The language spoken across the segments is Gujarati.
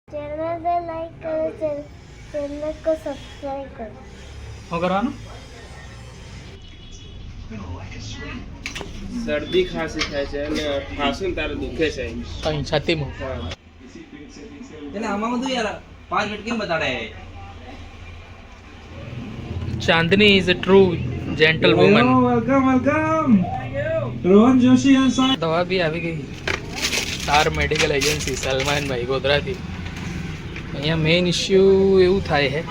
चैनल ने लाइक करो, चैनल को सब्सक्राइब करो। શું કરવાનું? શરદી ખાંસી થાય છે અને ખાંસું તારે દુખે છે કઈ છાતીમાં એટલે આમાં બધું યાર 5 મિનિટ કેમ બતાડે Chandni is a true gentle woman. Welcome Rohan Joshi અને દવા બી આવી ગઈ. સ્ટાર મેડિકલ એજન્સી સલમાનભાઈ ગોધરાથી. અહીંયા મેઇન ઇસ્યુ એવું થાય છે,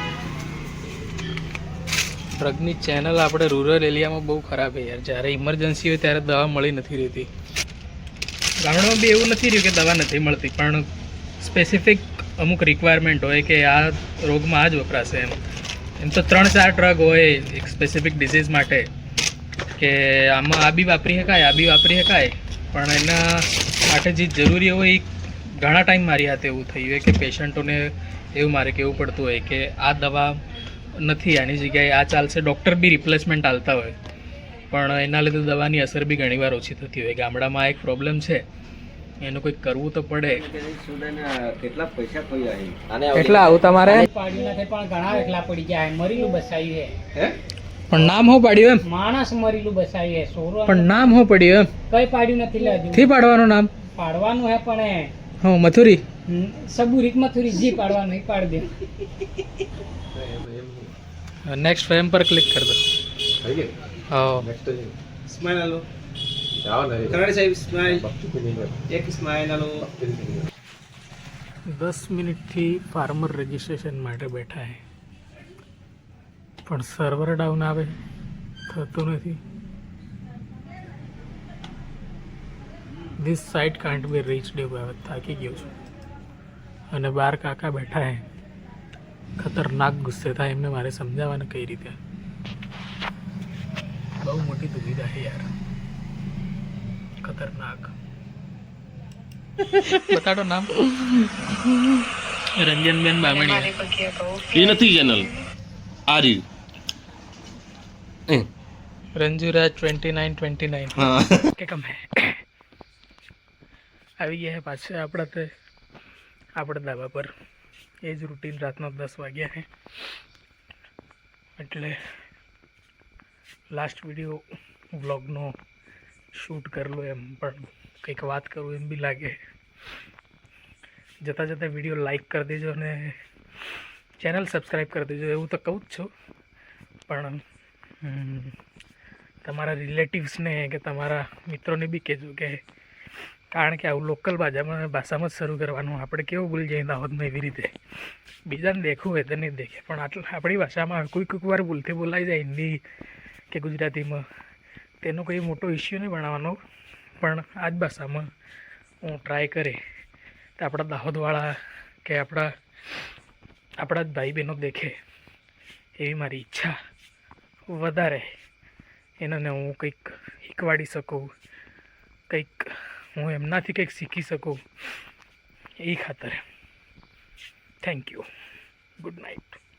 ડ્રગની ચેનલ આપણે રૂરલ એરિયામાં બહુ ખરાબ છે યાર. જ્યારે ઇમરજન્સી હોય ત્યારે દવા મળી નથી રહેતી. ગામડામાં બી એવું નથી રહ્યું કે દવા નથી મળતી, પણ સ્પેસિફિક અમુક રિક્વાયરમેન્ટ હોય કે આ રોગમાં આ જ વપરાશે. એમ તો 3-4 ડ્રગ હોય એક સ્પેસિફિક ડિઝીઝ માટે કે આમાં આ બી વાપરી શકાય, આ બી વાપરી શકાય, પણ એના માટે જે જરૂરી હોય એ ઘણા ટાઈમ મારી હાથે એવું થયું હોય કે પેશન્ટોને એવું મારે કહેવું પડતું હોય કે આ દવા નથી, આની જગ્યાએ આ ચાલશે. ડૉક્ટર બી રિપ્લેસમેન્ટ આલતા હોય, પણ એના લીધે દવાની અસર બી ઘણીવાર ઓછી થતી હોય. ગામડામાં આ એક પ્રોબ્લેમ છે, એનું કંઈક કરવું તો પડે. કેટલા પૈસા ખોયા કેટલા આવું તમારે? પાડ્યું નથી પણ ઘણા એકલા પડી ગયા. મરીલું બસાયું હે પણ નામ શું પાડ્યું એમ? છે, માણસ મરીલું બસાયું છે. સોરો પણ નામ શું પાડ્યું એમ? કઈ પાડ્યું નથી લે હજુ. થી પાડવાનું નામ? પાડવાનું હે પણ હા, મથુરી. સબુરીક મથુરી જી પાડવાનું એ પાડી દે. નેક્સ્ટ ફ્રેમ પર ક્લિક કરી દો. હા, સ્માઈલ આલો કરાડી સાહેબ, સ્માઈલ એક સ્માઈલ આલો. 10 મિનિટથી ફાર્મર રજિસ્ટ્રેશન માટે બેઠા છે, પણ સર્વર ડાઉન આવે, થતું નથી. This site can't B reached. હવે થાકી ગયો છું. અને બાર કાકા બેઠા છે, ખતરનાક ગુસ્સે થાય એમને મારે સમજાવવાને કઈ રીતે. બહુ મોટી દુવિધા છે યાર, ખતરનાક. બતાડો નામ. રંજનબેન બામણી. એ નથી ચેનલ આ રહ્યું રંજુરાજ 2929 કે કમ હે. આવી ગયા હે પાછા આપણા ધાબા પર. એ જ રૂટીન. રાતના 10 વાગ્યા છે, એટલે લાસ્ટ વિડીયો વ્લોગનો શૂટ કરલો એમ, પણ કંઈક વાત કરું એમ બી લાગે. જતાં જતાં વિડીયો લાઈક કરી દેજો અને ચેનલ સબસ્ક્રાઈબ કરી દેજો. એવું તો કહું જ છું, પણ તમારા રિલેટિવ્સને કે તમારા મિત્રોને બી કહેજો કે, કારણ કે આવું લોકલ ભાષામાં જ શરૂ કરવાનું. આપણે કેવું ભૂલી જઈએ દાહોદમાં એવી રીતે. બીજાને દેખવું હોય તો નહીં દેખે, પણ આપણી ભાષામાં કોઈક વાર ભૂલથી બોલાઈ જાય હિન્દી કે ગુજરાતીમાં, તેનો કોઈ મોટો ઇસ્યુ નહીં બનાવવાનો, પણ આ જ ભાષામાં હું ટ્રાય કરે તો આપણા દાહોદવાળા કે આપણા જ ભાઈ બહેનો દેખે, એવી મારી ઈચ્છા વધારે. એનાને હું કંઈક શીખવાડી શકું, કંઈક હું એમનાથી કંઈક શીખી શકું, એ ખાતર. Thank you. Good night.